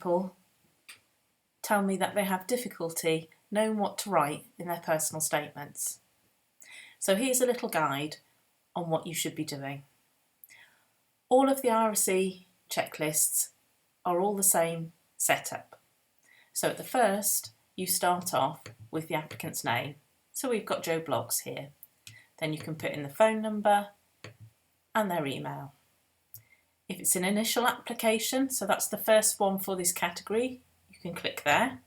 people tell me that they have difficulty knowing what to write in their personal statements. So here's a little guide on what you should be doing. All of the IRSE checklists are all the same setup. So at the first, you start off with the applicant's name. So we've got Joe Bloggs here. Then you can put in the phone number and their email. If it's an initial application, so that's the first one for this category, you can click there.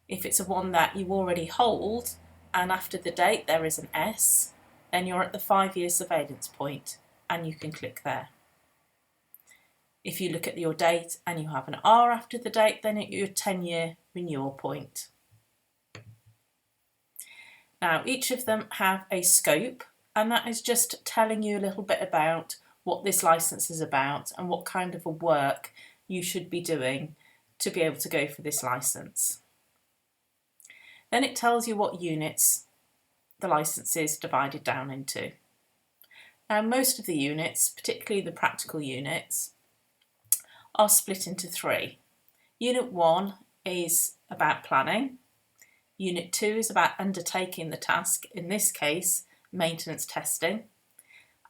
If it's a one that you already hold and after the date there is an S, then you're at the 5-year surveillance point and you can click there. If you look at your date and you have an R after the date, then it's your 10-year renewal point. Now, each of them have a scope, and that is just telling you a little bit about what this license is about and what kind of a work you should be doing to be able to go for this license. Then it tells you what units the license is divided down into. Now, most of the units, particularly the practical units, are split into 3. Unit 1 is about planning. Unit 2 is about undertaking the task, in this case, maintenance testing.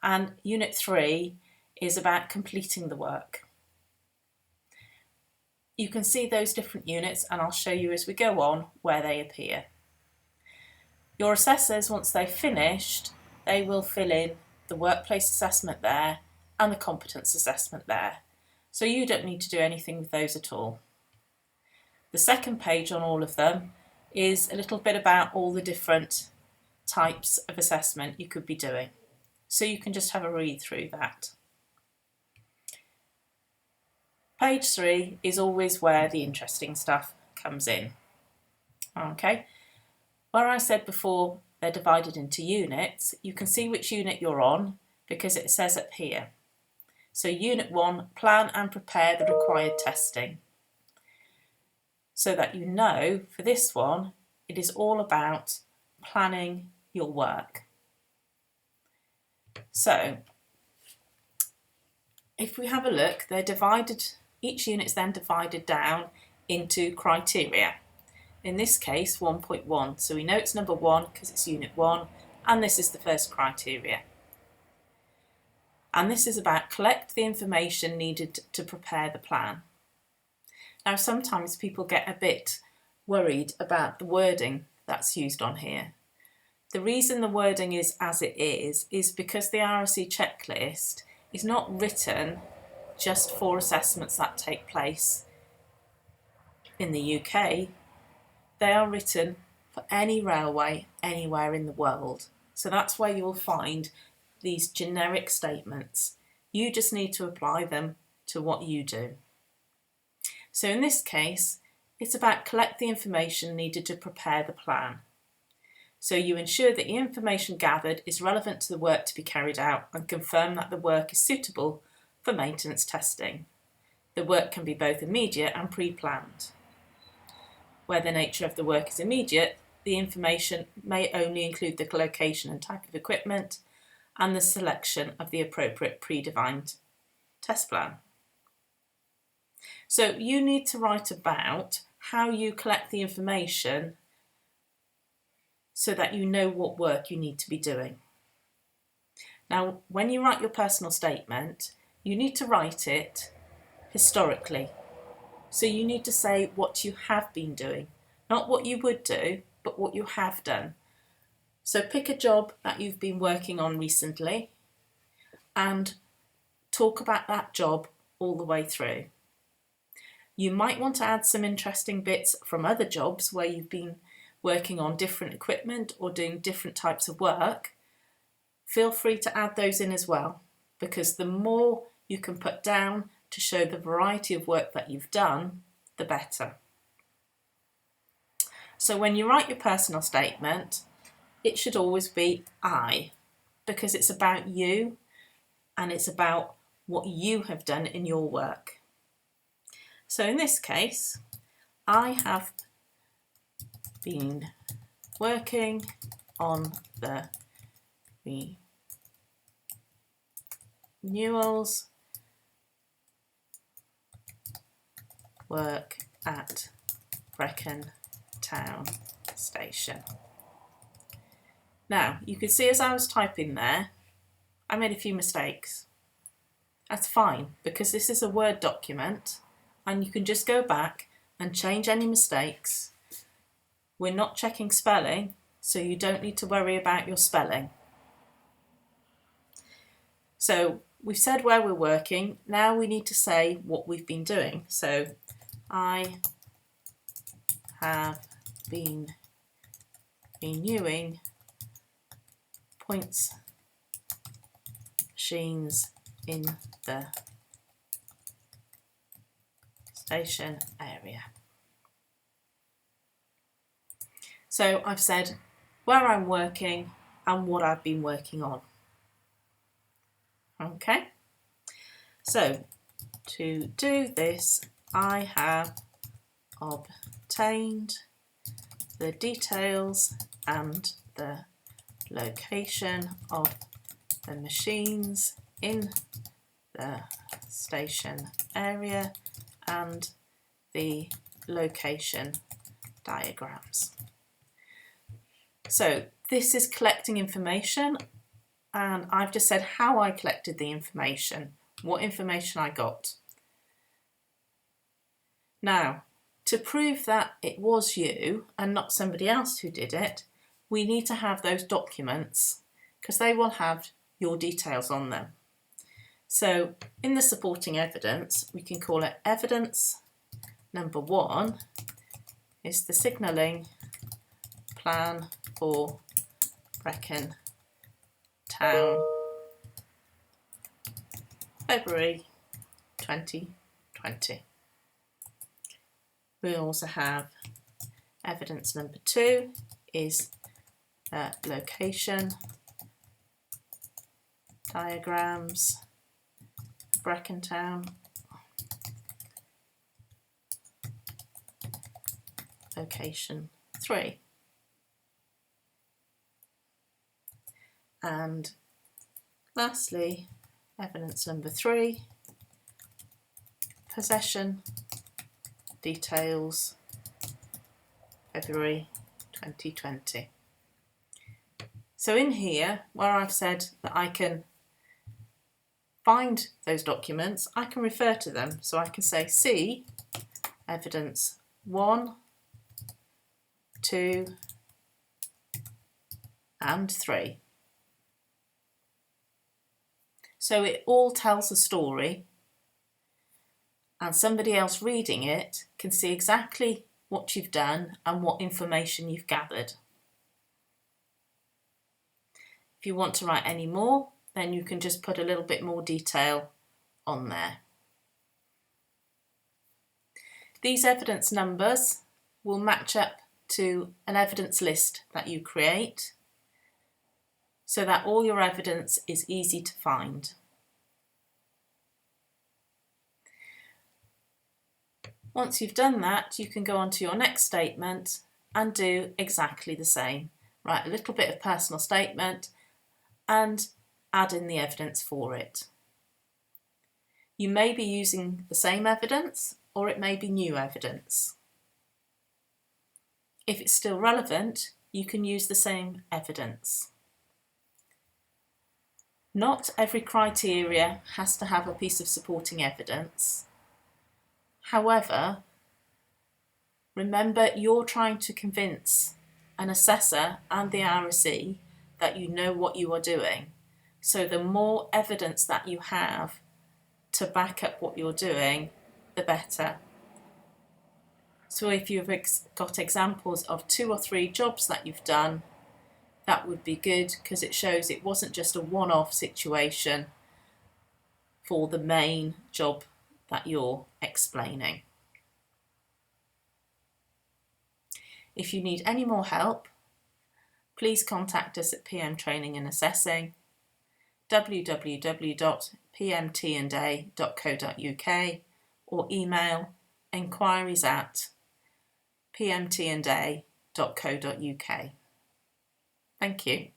And Unit 3 is about completing the work. You can see those different units, and I'll show you as we go on where they appear. Your assessors, once they've finished, they will fill in the workplace assessment there and the competence assessment there. So you don't need to do anything with those at all. The second page on all of them is a little bit about all the different types of assessment you could be doing. So you can just have a read through that. Page 3 is always where the interesting stuff comes in. Okay, where I said before they're divided into units, you can see which unit you're on because it says up here. So Unit 1, plan and prepare the required testing. So that you know, for this one, it is all about planning your work. So, if we have a look, they're divided, each unit's then divided down into criteria. In this case, 1.1. So we know it's number 1 because it's Unit 1, and this is the first criteria. And this is about collect the information needed to prepare the plan. Now, sometimes people get a bit worried about the wording that's used on here. The reason the wording is as it is because the IRSE checklist is not written just for assessments that take place in the UK. They are written for any railway anywhere in the world. So that's where you'll find these generic statements. You just need to apply them to what you do. So in this case, it's about collect the information needed to prepare the plan. So you ensure that the information gathered is relevant to the work to be carried out and confirm that the work is suitable for maintenance testing. The work can be both immediate and pre-planned. Where the nature of the work is immediate, the information may only include the location and type of equipment and the selection of the appropriate predefined test plan. So you need to write about how you collect the information so that you know what work you need to be doing. Now, when you write your personal statement, you need to write it historically. So you need to say what you have been doing, not what you would do, but what you have done. So pick a job that you've been working on recently and talk about that job all the way through. You might want to add some interesting bits from other jobs where you've been working on different equipment or doing different types of work. Feel free to add those in as well, because the more you can put down to show the variety of work that you've done, the better. So when you write your personal statement, it should always be I, because it's about you and it's about what you have done in your work. So in this case, I have been working on the renewals work at Brecon Town Station. Now, you can see as I was typing there, I made a few mistakes. That's fine, because this is a Word document and you can just go back and change any mistakes. We're not checking spelling, so you don't need to worry about your spelling. So we've said where we're working, now we need to say what we've been doing. So I have been renewing points machines in the station area. So I've said where I'm working and what I've been working on. Okay, so to do this, I have obtained the details and the location of the machines in the station area and the location diagrams. So this is collecting information, and I've just said how I collected the information, what information I got. Now, to prove that it was you and not somebody else who did it, we need to have those documents because they will have your details on them. So in the supporting evidence, we can call it evidence number 1 is the signalling plan for Brecon Town, February 2020. We also have evidence number 2 is location diagrams, Brecon Town, location 3. And lastly, evidence number 3, possession details, February 2020. So in here, where I've said that I can find those documents, I can refer to them. So I can say see evidence 1, 2 and 3. So it all tells a story, and somebody else reading it can see exactly what you've done and what information you've gathered. If you want to write any more, then you can just put a little bit more detail on there. These evidence numbers will match up to an evidence list that you create so that all your evidence is easy to find. Once you've done that, you can go on to your next statement and do exactly the same. Write a little bit of personal statement and add in the evidence for it. You may be using the same evidence or it may be new evidence. If it's still relevant, you can use the same evidence. Not every criteria has to have a piece of supporting evidence. However, remember you're trying to convince an assessor and the IRSE that you know what you are doing. So the more evidence that you have to back up what you're doing, the better. So if you've got examples of 2 or 3 jobs that you've done, that would be good because it shows it wasn't just a one-off situation for the main job that you're explaining. If you need any more help, please contact us at PM Training and Assessing, www.pmtanda.co.uk, or email enquiries@pmtanda.co.uk. Thank you.